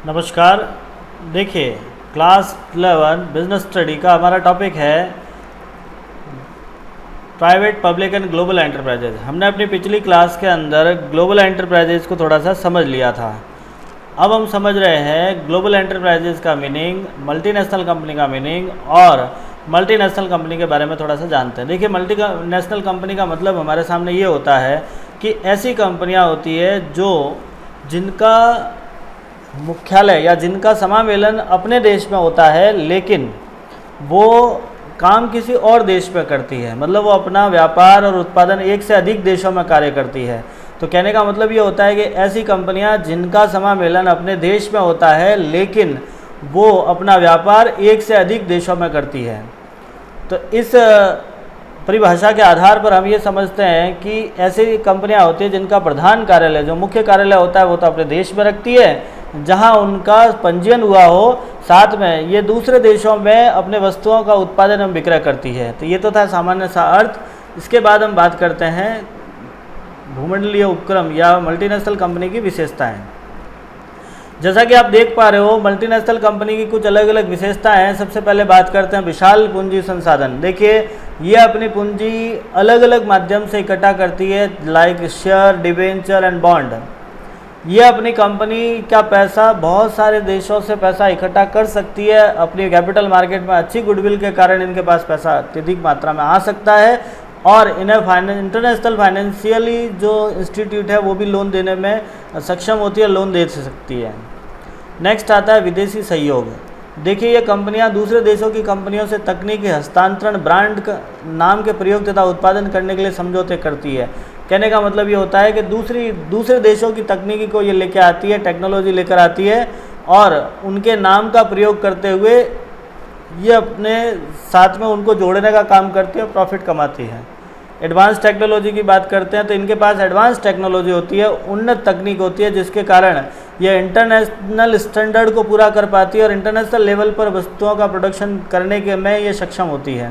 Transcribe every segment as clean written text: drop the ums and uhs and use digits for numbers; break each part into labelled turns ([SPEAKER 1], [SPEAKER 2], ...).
[SPEAKER 1] नमस्कार। देखिए, class 11 business study का हमारा टॉपिक है private, public and global enterprises. हमने अपनी पिछली क्लास के अंदर ग्लोबल एंटरप्राइजेज को थोड़ा सा समझ लिया था। अब हम समझ रहे हैं ग्लोबल एंटरप्राइजेज का मीनिंग, मल्टीनेशनल कंपनी का मीनिंग और मल्टीनेशनल कंपनी के बारे में थोड़ा सा जानते हैं। देखिए, मल्टीनेशनल कंपनी का मतलब हमारे सामने ये होता है कि ऐसी कंपनियां होती है जिनका मुख्यालय या जिनका समामेलन अपने देश में होता है, लेकिन वो काम किसी और देश में करती है। मतलब वो अपना व्यापार और उत्पादन एक से अधिक देशों में कार्य करती है। तो कहने का मतलब ये होता है कि ऐसी कंपनियां जिनका समामेलन अपने देश में होता है, लेकिन वो अपना व्यापार एक से अधिक देशों में करती है। तो इस परिभाषा के आधार पर हम ये समझते हैं कि ऐसी कंपनियां होती हैं जिनका प्रधान कार्यालय, जो मुख्य कार्यालय होता है, वो तो अपने देश में रखती है जहां उनका पंजीयन हुआ हो, साथ में ये दूसरे देशों में अपने वस्तुओं का उत्पादन एवं विक्रय करती है। तो ये तो था सामान्य सा अर्थ। इसके बाद हम बात करते हैं भूमंडलीय उपक्रम या मल्टीनेशनल कंपनी की विशेषताएं। जैसा कि आप देख पा रहे हो, मल्टीनेशनल कंपनी की कुछ अलग अलग विशेषताएं हैं। सबसे पहले बात करते हैं विशाल पूंजी संसाधन। देखिए, ये अपनी पूंजी अलग अलग माध्यम से इकट्ठा करती है, like share, debenture and bond. ये अपनी कंपनी का पैसा बहुत सारे देशों से पैसा इकट्ठा कर सकती है। अपनी कैपिटल मार्केट में अच्छी गुडविल के कारण इनके पास पैसा अत्यधिक मात्रा में आ सकता है और इन्हें इंटरनेशनल फाइनेंशियली जो इंस्टीट्यूट है वो भी लोन देने में सक्षम होती है, लोन दे सकती है। नेक्स्ट आता है विदेशी सहयोग। देखिए, ये कंपनियां दूसरे देशों की कंपनियों से तकनीकी हस्तांतरण, ब्रांड नाम के प्रयोग तथा उत्पादन करने के लिए समझौते करती है। कहने का मतलब ये होता है कि दूसरे देशों की तकनीकी को ये लेकर आती है, टेक्नोलॉजी लेकर आती है और उनके नाम का प्रयोग करते हुए ये अपने साथ में उनको जोड़ने का काम करती है, प्रॉफिट कमाती है। एडवांस टेक्नोलॉजी की बात करते हैं तो इनके पास एडवांस टेक्नोलॉजी होती है, उन्नत तकनीक होती है, जिसके कारण ये इंटरनेशनल स्टैंडर्ड को पूरा कर पाती है और इंटरनेशनल लेवल पर वस्तुओं का प्रोडक्शन करने के में ये सक्षम होती है।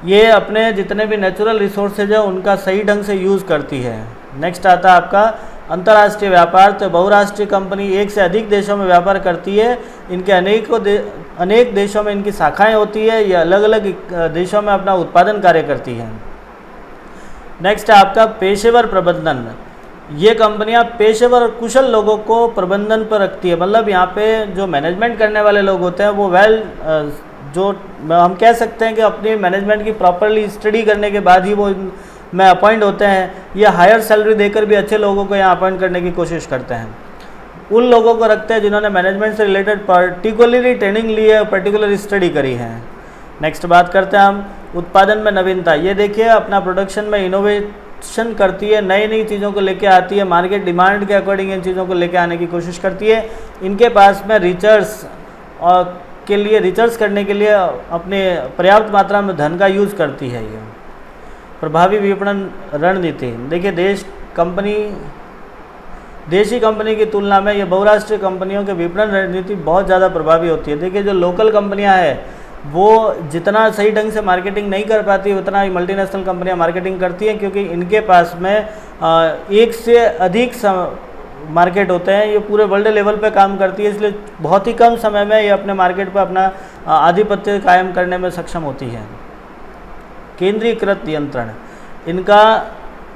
[SPEAKER 1] ये अपने जितने भी नेचुरल रिसोर्सेज है उनका सही ढंग से यूज़ करती है। नेक्स्ट आता है आपका अंतर्राष्ट्रीय व्यापार। तो बहुराष्ट्रीय कंपनी एक से अधिक देशों में व्यापार करती है। इनके अनेक देशों में इनकी शाखाएं होती है। ये अलग अलग देशों में अपना उत्पादन कार्य करती है। नेक्स्ट है आपका पेशेवर प्रबंधन। ये कंपनियां पेशेवर और कुशल लोगों को प्रबंधन पर रखती है। मतलब यहाँ पे जो मैनेजमेंट करने वाले लोग होते हैं वो जो हम कह सकते हैं कि अपनी मैनेजमेंट की प्रॉपरली स्टडी करने के बाद ही वो में अपॉइंट होते हैं। ये हायर सैलरी देकर भी अच्छे लोगों को यहाँ अपॉइंट करने की कोशिश करते हैं। उन लोगों को रखते हैं जिन्होंने मैनेजमेंट से रिलेटेड पर्टिकुलरली ट्रेनिंग ली है, पर्टिकुलर स्टडी करी है। नेक्स्ट बात करते हैं हम उत्पादन में नवीनता। ये देखिए, अपना प्रोडक्शन में इनोवेशन करती है, नई नई चीज़ों को लेके आती है, मार्केट डिमांड के अकॉर्डिंग इन चीज़ों को लेके आने की कोशिश करती है। इनके पास में रिसर्च करने के लिए अपने पर्याप्त मात्रा में धन का यूज़ करती है। ये प्रभावी विपणन रणनीति। देखिए, देशी कंपनी की तुलना में ये बहुराष्ट्रीय कंपनियों के विपणन रणनीति बहुत ज़्यादा प्रभावी होती है। देखिए, जो लोकल कंपनियां हैं वो जितना सही ढंग से मार्केटिंग नहीं कर पाती उतना ही मल्टीनेशनल कंपनियां मार्केटिंग करती हैं, क्योंकि इनके पास में एक से अधिक मार्केट होते हैं। ये पूरे वर्ल्ड लेवल पे काम करती है, इसलिए बहुत ही कम समय में ये अपने मार्केट पे अपना आधिपत्य कायम करने में सक्षम होती है। केंद्रीकृत नियंत्रण। इनका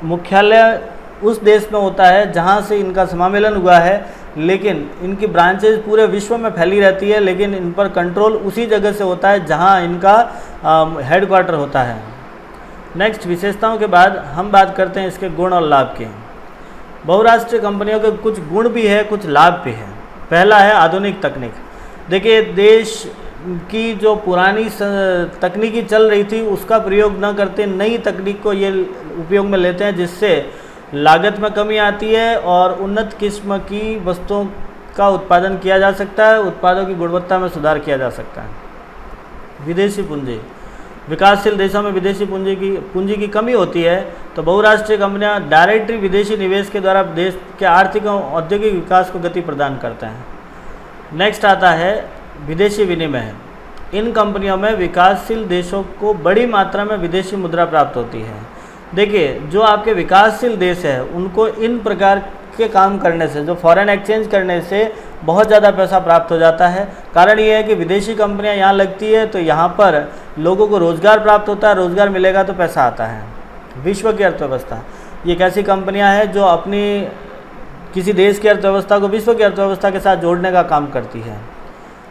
[SPEAKER 1] मुख्यालय उस देश में होता है जहां से इनका समामेलन हुआ है, लेकिन इनकी ब्रांचेज पूरे विश्व में फैली रहती है, लेकिन इन पर कंट्रोल उसी जगह से होता है जहां इनका हेडक्वार्टर होता है। नेक्स्ट, विशेषताओं के बाद हम बात करते हैं इसके गुण और लाभ के। बहुराष्ट्रीय कंपनियों के कुछ गुण भी है, कुछ लाभ भी है। पहला है आधुनिक तकनीक। देखिए, देश की जो पुरानी तकनीकी चल रही थी उसका प्रयोग न करते नई तकनीक को ये उपयोग में लेते हैं, जिससे लागत में कमी आती है और उन्नत किस्म की वस्तुओं का उत्पादन किया जा सकता है, उत्पादों की गुणवत्ता में सुधार किया जा सकता है। विदेशी पूंजी। विकासशील देशों में विदेशी पूंजी की कमी होती है, तो बहुराष्ट्रीय कंपनियां डायरेक्टली विदेशी निवेश के द्वारा देश के आर्थिक और औद्योगिक विकास को गति प्रदान करते हैं। नेक्स्ट आता है विदेशी विनिमय। इन कंपनियों में विकासशील देशों को बड़ी मात्रा में विदेशी मुद्रा प्राप्त होती है। देखिए, जो आपके विकासशील देश है उनको इन प्रकार के काम करने से, जो फॉरेन एक्सचेंज करने से बहुत ज़्यादा पैसा प्राप्त हो जाता है। कारण ये है कि विदेशी कंपनियां यहाँ लगती है तो यहाँ पर लोगों को रोज़गार प्राप्त होता है, रोज़गार मिलेगा तो पैसा आता है। विश्व की अर्थव्यवस्था, ये एक ऐसी कंपनियाँ हैं जो अपनी किसी देश की अर्थव्यवस्था को विश्व की अर्थव्यवस्था के साथ जोड़ने का काम करती है।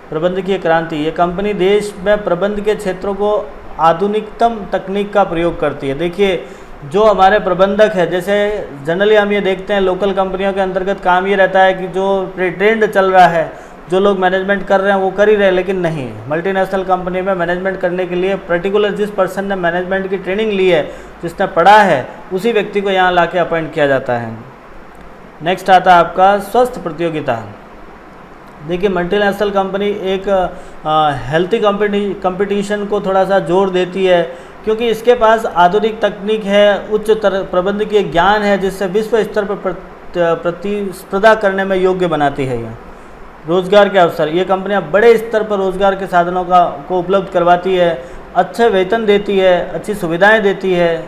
[SPEAKER 1] प्रबंधकीय क्रांति, ये कंपनी देश में प्रबंध के क्षेत्रों को आधुनिकतम तकनीक का प्रयोग करती है। देखिए, जो हमारे प्रबंधक है, जैसे जनरली हम ये देखते हैं लोकल कंपनियों के अंतर्गत काम ये रहता है कि जो ट्रेंड चल रहा है, जो लोग मैनेजमेंट कर रहे हैं वो कर ही रहे हैं, लेकिन नहीं, मल्टीनेशनल कंपनी में मैनेजमेंट करने के लिए पर्टिकुलर जिस पर्सन ने मैनेजमेंट की ट्रेनिंग ली है, जिसने पढ़ा है, उसी व्यक्ति को यहाँ ला के अपॉइंट किया जाता है। नेक्स्ट आता है आपका स्वस्थ प्रतियोगिता। देखिए, मल्टीनेशनल कंपनी एक हेल्थी कंपटीशन को थोड़ा सा जोर देती है, क्योंकि इसके पास आधुनिक तकनीक है, उच्च प्रबंधकीय ज्ञान है, जिससे विश्व स्तर पर प्रतिस्पर्धा करने में योग्य बनाती है। यह रोजगार के अवसर, ये कंपनियां बड़े स्तर पर रोजगार के साधनों को उपलब्ध करवाती है, अच्छे वेतन देती है, अच्छी सुविधाएं देती है।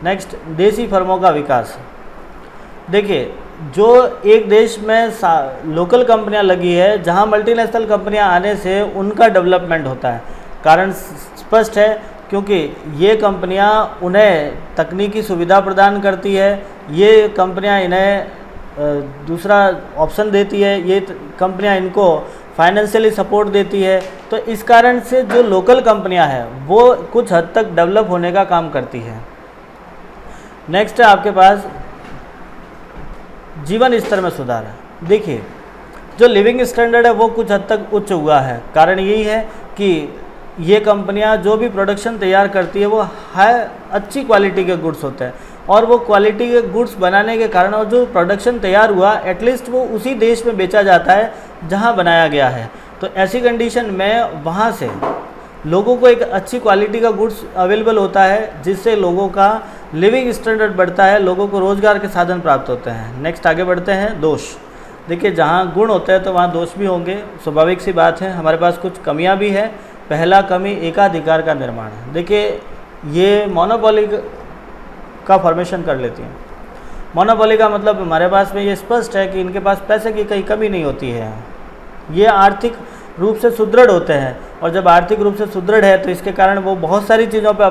[SPEAKER 1] नेक्स्ट, देसी फर्मों का विकास। देखिए, जो एक देश में लोकल कंपनियां लगी है, जहां मल्टीनेशनल कंपनियां आने से उनका डेवलपमेंट होता है। कारण स्पष्ट है, क्योंकि ये कंपनियां उन्हें तकनीकी सुविधा प्रदान करती है, ये कंपनियां इन्हें दूसरा ऑप्शन देती है, ये कंपनियां इनको फाइनेंशियली सपोर्ट देती है। तो इस कारण से जो लोकल कंपनियां हैं वो कुछ हद तक डेवलप होने का काम करती है। नेक्स्ट है आपके पास जीवन स्तर में सुधार है। देखिए, जो लिविंग स्टैंडर्ड है वो कुछ हद तक उच्च हुआ है। कारण यही है कि ये कंपनियां जो भी प्रोडक्शन तैयार करती है वो अच्छी क्वालिटी के गुड्स होते हैं, और वो क्वालिटी के गुड्स बनाने के कारण और जो प्रोडक्शन तैयार हुआ एटलीस्ट वो उसी देश में बेचा जाता है जहां बनाया गया है। तो ऐसी कंडीशन में वहां से लोगों को एक अच्छी क्वालिटी का गुड्स अवेलेबल होता है, जिससे लोगों का लिविंग स्टैंडर्ड बढ़ता है, लोगों को रोज़गार के साधन प्राप्त होते हैं। नेक्स्ट आगे बढ़ते हैं, दोष। देखिए, जहाँ गुण होते हैं तो वहाँ दोष भी होंगे, स्वाभाविक सी बात है। हमारे पास कुछ कमियाँ भी हैं। पहला कमी, एकाधिकार का निर्माण। देखिए, ये मोनोपोली का फॉर्मेशन कर लेती हैं। मोनोपोली का मतलब हमारे पास में ये स्पष्ट है कि इनके पास पैसे की कहीं कमी नहीं होती है, ये आर्थिक रूप से सुदृढ़ होते हैं, और जब आर्थिक रूप से सुदृढ़ है तो इसके कारण वो बहुत सारी चीज़ों पे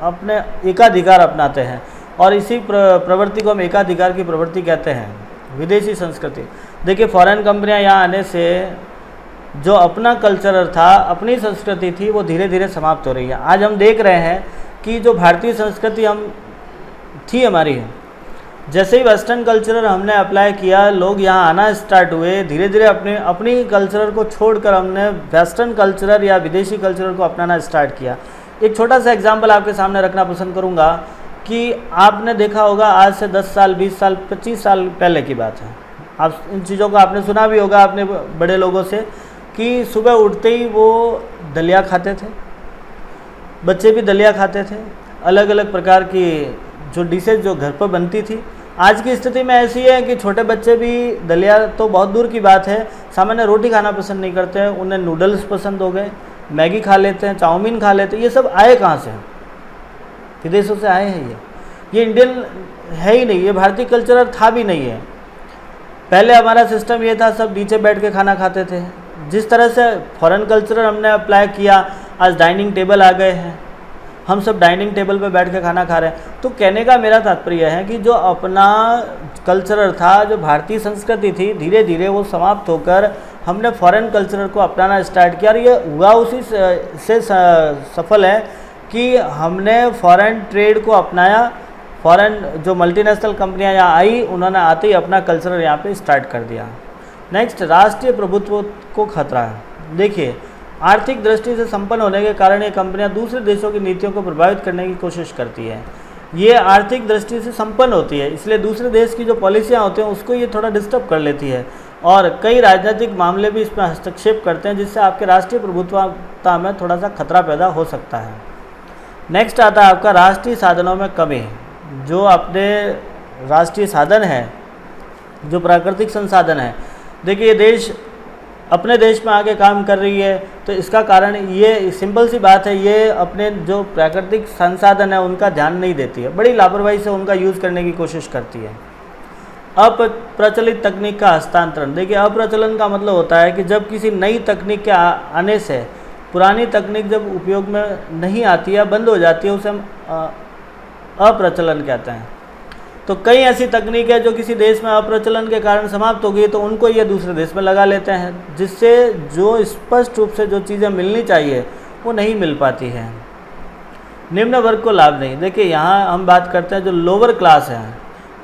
[SPEAKER 1] अपने एकाधिकार अपनाते हैं, और इसी प्रवृत्ति को हम एकाधिकार की प्रवृत्ति कहते हैं। विदेशी संस्कृति। देखिए, फॉरेन कंपनियां यहाँ आने से जो अपना कल्चर था, अपनी संस्कृति थी, वो धीरे धीरे समाप्त हो रही है। आज हम देख रहे हैं कि जो भारतीय संस्कृति थी हमारी, जैसे ही वेस्टर्न कल्चर हमने अप्लाई किया, लोग यहाँ आना स्टार्ट हुए, धीरे धीरे अपनी कल्चर को छोड़कर हमने वेस्टर्न कल्चर या विदेशी कल्चर को अपनाना स्टार्ट किया। एक छोटा सा एग्जांपल आपके सामने रखना पसंद करूँगा कि आपने देखा होगा, आज से 10 साल, 20 साल, 25 साल पहले की बात है, आप इन चीज़ों को आपने सुना भी होगा अपने बड़े लोगों से, कि सुबह उठते ही वो दलिया खाते थे, बच्चे भी दलिया खाते थे, अलग अलग प्रकार की जो डिशेज जो घर पर बनती थी। आज की स्थिति में ऐसी है कि छोटे बच्चे भी दलिया तो बहुत दूर की बात है, सामान्य रोटी खाना पसंद नहीं करते हैं, उन्हें नूडल्स पसंद हो गए, मैगी खा लेते हैं, चाउमीन खा लेते हैं। ये सब आए कहाँ से? विदेशों से आए हैं। ये इंडियन है ही नहीं, ये भारतीय कल्चर था भी नहीं है। पहले हमारा सिस्टम ये था, सब नीचे बैठ के खाना खाते थे। जिस तरह से फॉरेन कल्चर हमने अप्लाई किया, आज डाइनिंग टेबल आ गए हैं, हम सब डाइनिंग टेबल पे बैठ के खाना खा रहे हैं। तो कहने का मेरा तात्पर्य है कि जो अपना कल्चर था, जो भारतीय संस्कृति थी, धीरे धीरे वो समाप्त होकर हमने फॉरेन कल्चर को अपनाना स्टार्ट किया। और ये हुआ उसी से सफल है कि हमने फॉरेन ट्रेड को अपनाया। फॉरेन जो मल्टीनेशनल कंपनियां यहाँ आई, उन्होंने आते ही अपना कल्चर यहाँ पे स्टार्ट कर दिया। नेक्स्ट, राष्ट्रीय प्रभुत्व को खतरा है। देखिए, आर्थिक दृष्टि से संपन्न होने के कारण ये कंपनियां दूसरे देशों की नीतियों को प्रभावित करने की कोशिश करती है। ये आर्थिक दृष्टि से संपन्न होती है, इसलिए दूसरे देश की जो पॉलिसियां होती हैं उसको ये थोड़ा डिस्टर्ब कर लेती है, और कई राजनीतिक मामले भी इसमें हस्तक्षेप करते हैं, जिससे आपके राष्ट्रीय प्रभुत्वता में थोड़ा सा खतरा पैदा हो सकता है। नेक्स्ट आता है आपका राष्ट्रीय साधनों में कमी। जो अपने राष्ट्रीय साधन है, जो प्राकृतिक संसाधन है, देखिए देश अपने देश में आके काम कर रही है, तो इसका कारण ये सिंपल सी बात है, ये अपने जो प्राकृतिक संसाधन है उनका ध्यान नहीं देती है, बड़ी लापरवाही से उनका यूज़ करने की कोशिश करती है। अप्रचलित तकनीक का हस्तांतरण। देखिए, अप्रचलन का मतलब होता है कि जब किसी नई तकनीक के आने से पुरानी तकनीक जब उपयोग में नहीं आती या बंद हो जाती है, उसे हम अप्रचलन कहते हैं। तो कई ऐसी तकनीक है जो किसी देश में अप्रचलन के कारण समाप्त हो गई, तो उनको ये दूसरे देश में लगा लेते हैं, जिससे जो स्पष्ट रूप से जो चीज़ें मिलनी चाहिए वो नहीं मिल पाती है। निम्न वर्ग को लाभ नहीं। देखिए, यहाँ हम बात करते हैं जो लोअर क्लास है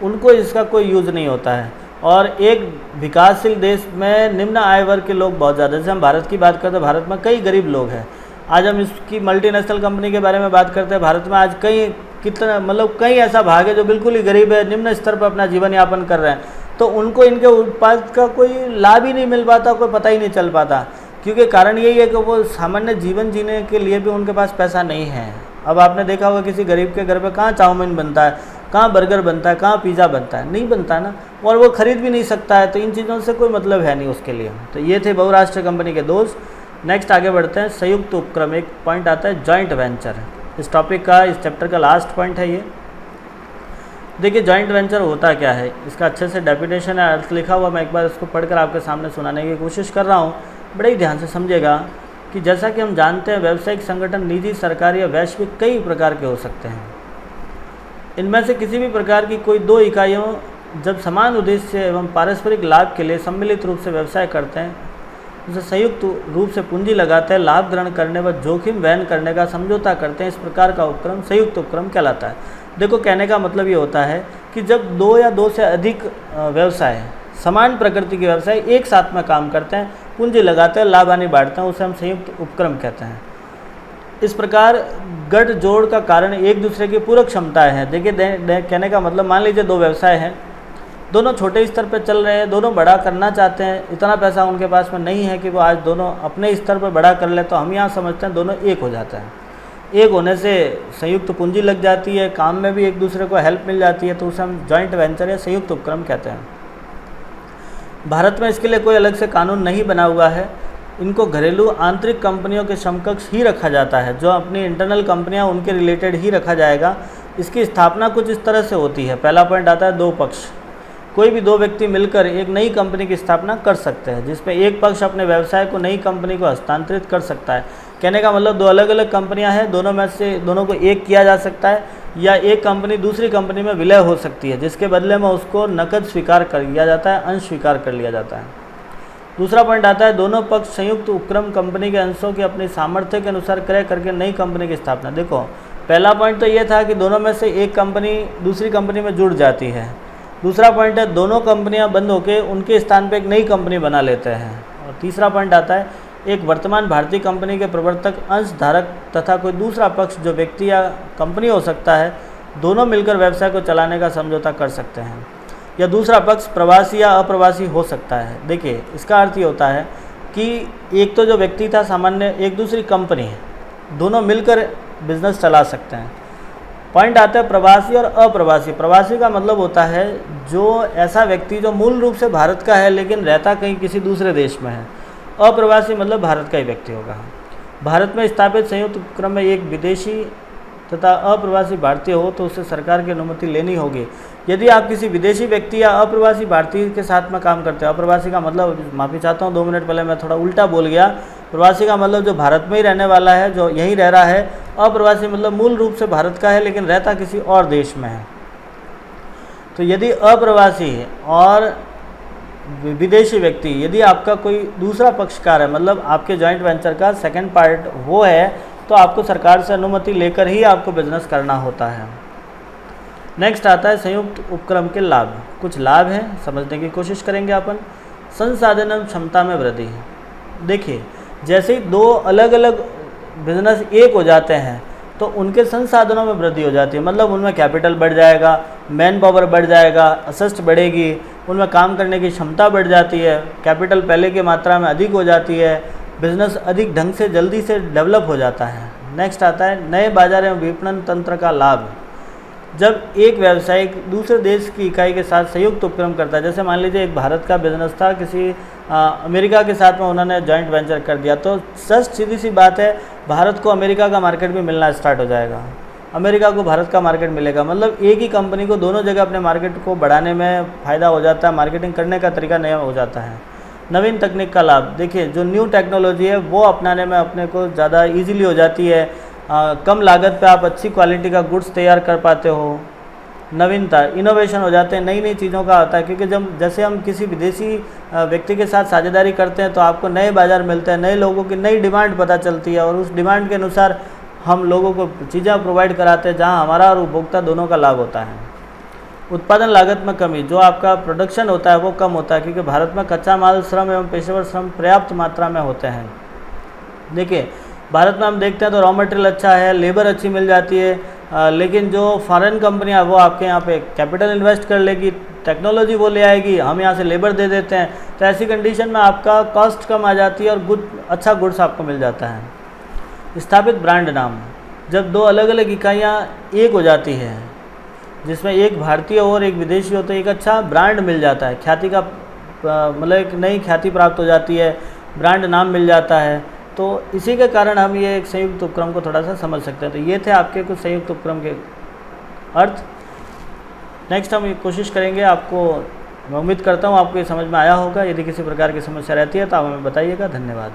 [SPEAKER 1] उनको इसका कोई यूज़ नहीं होता है, और एक विकासशील देश में निम्न आय वर्ग के लोग बहुत ज़्यादा, जैसे हम भारत की बात करते हैं, भारत में कई गरीब लोग हैं। आज हम इसकी मल्टीनेशनल कंपनी के बारे में बात करते हैं, भारत में आज कई ऐसा भाग है जो बिल्कुल ही गरीब है, निम्न स्तर पर अपना जीवन यापन कर रहे हैं, तो उनको इनके उत्पाद का कोई लाभ ही नहीं मिल पाता, कोई पता ही नहीं चल पाता, क्योंकि कारण यही है कि वो सामान्य जीवन जीने के लिए भी उनके पास पैसा नहीं है। अब आपने देखा होगा किसी गरीब के घर पे कहाँ चाउमीन बनता है, कहाँ बर्गर बनता है, कहाँ पिज़्ज़ा बनता है, नहीं बनता ना, और वो खरीद भी नहीं सकता है, तो इन चीज़ों से कोई मतलब है नहीं उसके लिए। तो ये थे बहुराष्ट्रीय कंपनी के दोष। नेक्स्ट आगे बढ़ते हैं, संयुक्त उपक्रम। एक पॉइंट आता है जॉइंट वेंचर। इस टॉपिक का, इस चैप्टर का लास्ट पॉइंट है ये। देखिए, जॉइंट वेंचर होता क्या है, इसका अच्छे से डेफिनेशन है, अर्थ लिखा हुआ, मैं एक बार इसको पढ़कर आपके सामने सुनाने की कोशिश कर रहा हूँ। बड़े ही ध्यान से समझिएगा कि जैसा कि हम जानते हैं, व्यावसायिक संगठन निजी, सरकारी या वैश्विक कई प्रकार के हो सकते हैं। इनमें से किसी भी प्रकार की कोई दो इकाइयों जब समान उद्देश्य एवं पारस्परिक लाभ के लिए सम्मिलित रूप से व्यवसाय करते हैं, उसे संयुक्त रूप से पूंजी लगाते हैं, लाभ ग्रहण करने व जोखिम वहन करने का समझौता करते हैं, इस प्रकार का उपक्रम संयुक्त उपक्रम कहलाता है। देखो, कहने का मतलब ये होता है कि जब दो या दो से अधिक व्यवसाय, समान प्रकृति के व्यवसाय एक साथ में काम करते हैं, पूंजी लगाते हैं, लाभ हानि बांटते हैं, उसे हम संयुक्त उपक्रम कहते हैं। इस प्रकार गठ जोड़ का कारण एक दूसरे की पूरक क्षमताएं हैं। देखिए, कहने का मतलब, मान लीजिए दो व्यवसाय हैं, दोनों छोटे स्तर पर चल रहे हैं, दोनों बड़ा करना चाहते हैं, इतना पैसा उनके पास में नहीं है कि वो आज दोनों अपने स्तर पर बड़ा कर ले, तो हम यहाँ समझते हैं दोनों एक हो जाते हैं। एक होने से संयुक्त पूंजी लग जाती है, काम में भी एक दूसरे को हेल्प मिल जाती है, तो उसे हम जॉइंट वेंचर या संयुक्त उपक्रम कहते हैं। भारत में इसके लिए कोई अलग से कानून नहीं बना हुआ है। इनको घरेलू आंतरिक कंपनियों के समकक्ष ही रखा जाता है, जो अपनी इंटरनल कंपनियां उनके रिलेटेड ही रखा जाएगा। इसकी स्थापना कुछ इस तरह से होती है। पहला पॉइंट आता है दो पक्ष। कोई भी दो व्यक्ति मिलकर एक नई कंपनी की स्थापना कर सकते हैं, जिसमें एक पक्ष अपने व्यवसाय को नई कंपनी को हस्तांतरित कर सकता है। कहने का मतलब, दो अलग अलग कंपनियां हैं, दोनों में से दोनों को एक किया जा सकता है, या एक कंपनी दूसरी कंपनी में विलय हो सकती है, जिसके बदले में उसको नकद स्वीकार कर लिया जाता है, अंश स्वीकार कर लिया जाता है। दूसरा पॉइंट आता है, दोनों पक्ष संयुक्त उपक्रम कंपनी के अंशों की अपनी सामर्थ्य के अनुसार क्रय करके नई कंपनी की स्थापना। देखो, पहला पॉइंट तो ये था कि दोनों में से एक कंपनी दूसरी कंपनी में जुड़ जाती है। दूसरा पॉइंट है, दोनों कंपनियां बंद होकर उनके स्थान पर एक नई कंपनी बना लेते हैं। और तीसरा पॉइंट आता है, एक वर्तमान भारतीय कंपनी के प्रवर्तक, अंश धारक तथा कोई दूसरा पक्ष जो व्यक्ति या कंपनी हो सकता है, दोनों मिलकर व्यवसाय को चलाने का समझौता कर सकते हैं। या दूसरा पक्ष प्रवासी या अप्रवासी हो सकता है। देखिए, इसका अर्थ ये होता है कि एक तो जो व्यक्ति था सामान्य, एक दूसरी कंपनी है, दोनों मिलकर बिजनेस चला सकते हैं। पॉइंट आता है प्रवासी और अप्रवासी। प्रवासी का मतलब होता है जो ऐसा व्यक्ति जो मूल रूप से भारत का है लेकिन रहता कहीं किसी दूसरे देश में है। अप्रवासी मतलब भारत का ही व्यक्ति होगा। भारत में स्थापित संयुक्त उपक्रम में एक विदेशी तथा अप्रवासी भारतीय हो तो उससे सरकार की अनुमति लेनी होगी। यदि आप किसी विदेशी व्यक्ति या अप्रवासी भारतीय के साथ में काम करते हैं, अप्रवासी का मतलब, माफ़ी चाहता हूँ 2 मिनट पहले मैं थोड़ा उल्टा बोल गया। प्रवासी का मतलब जो भारत में ही रहने वाला है, जो यहीं रह रहा है। अप्रवासी मतलब मूल रूप से भारत का है लेकिन रहता किसी और देश में है। तो यदि अप्रवासी और विदेशी व्यक्ति, यदि आपका कोई दूसरा पक्षकार है, मतलब आपके जॉइंट वेंचर का सेकंड पार्ट वो है, तो आपको सरकार से अनुमति लेकर ही आपको बिजनेस करना होता है। नेक्स्ट आता है संयुक्त उपक्रम के लाभ। कुछ लाभ हैं, समझने की कोशिश करेंगे अपन। संसाधन एवं क्षमता में वृद्धि। देखिए, जैसे ही दो अलग अलग बिजनेस एक हो जाते हैं तो उनके संसाधनों में वृद्धि हो जाती है। मतलब उनमें कैपिटल बढ़ जाएगा, मैन पावर बढ़ जाएगा, असिस्ट बढ़ेगी, उनमें काम करने की क्षमता बढ़ जाती है, कैपिटल पहले की मात्रा में अधिक हो जाती है, बिजनेस अधिक ढंग से जल्दी से डेवलप हो जाता है। नेक्स्ट आता है नए बाजार एवं विपणन तंत्र का लाभ। जब एक व्यवसायिक दूसरे देश की इकाई के साथ संयुक्त उपक्रम करता है, जैसे मान लीजिए एक भारत का बिजनेस था, किसी अमेरिका के साथ में उन्होंने जॉइंट वेंचर कर दिया, तो जस्ट सीधी सी बात है, भारत को अमेरिका का मार्केट भी मिलना स्टार्ट हो जाएगा। अमेरिका को भारत का मार्केट मिलेगा। मतलब एक ही कंपनी को दोनों जगह अपने मार्केट को बढ़ाने में फ़ायदा हो जाता है, मार्केटिंग करने का तरीका नया हो जाता है। नवीन तकनीक का लाभ, देखिए जो न्यू टेक्नोलॉजी है वो अपनाने में अपने को ज़्यादा ईजीली हो जाती है। कम लागत पे आप अच्छी क्वालिटी का गुड्स तैयार कर पाते हो। नवीनता, इनोवेशन हो जाते हैं, नई नई चीज़ों का आता है, क्योंकि जब जैसे हम किसी विदेशी व्यक्ति के साथ साझेदारी करते हैं तो आपको नए बाज़ार मिलते हैं, नए लोगों की नई डिमांड पता चलती है और उस डिमांड के अनुसार हम लोगों को चीज़ें प्रोवाइड कराते हैं जहां हमारा और उपभोक्ता दोनों का लाभ होता है। उत्पादन लागत में कमी, जो आपका प्रोडक्शन होता है वो कम होता है, क्योंकि भारत में कच्चा माल, श्रम एवं पेशेवर श्रम पर्याप्त मात्रा में होते हैं। देखिए भारत में हम देखते हैं तो रॉ मटेरियल अच्छा है, लेबर अच्छी मिल जाती है, लेकिन जो फॉरेन कंपनियां वो आपके यहाँ पे कैपिटल इन्वेस्ट कर लेगी, टेक्नोलॉजी वो ले आएगी, हम यहाँ से लेबर दे देते हैं, तो ऐसी कंडीशन में आपका कॉस्ट कम आ जाती है और अच्छा गुड्स आपको मिल जाता है। स्थापित ब्रांड नाम, जब दो अलग अलग इकाइयाँ एक हो जाती है जिसमें एक भारतीय और एक विदेशी हो तो एक अच्छा ब्रांड मिल जाता है, ख्याति का मतलब एक नई ख्याति प्राप्त हो जाती है, ब्रांड नाम मिल जाता है। तो इसी के कारण हम ये एक संयुक्त उपक्रम को थोड़ा सा समझ सकते हैं। तो ये थे आपके कुछ संयुक्त उपक्रम के अर्थ। नेक्स्ट हम ये कोशिश करेंगे, आपको मैं उम्मीद करता हूँ आपको ये समझ में आया होगा। यदि किसी प्रकार की समस्या रहती है तो आप हमें बताइएगा। धन्यवाद।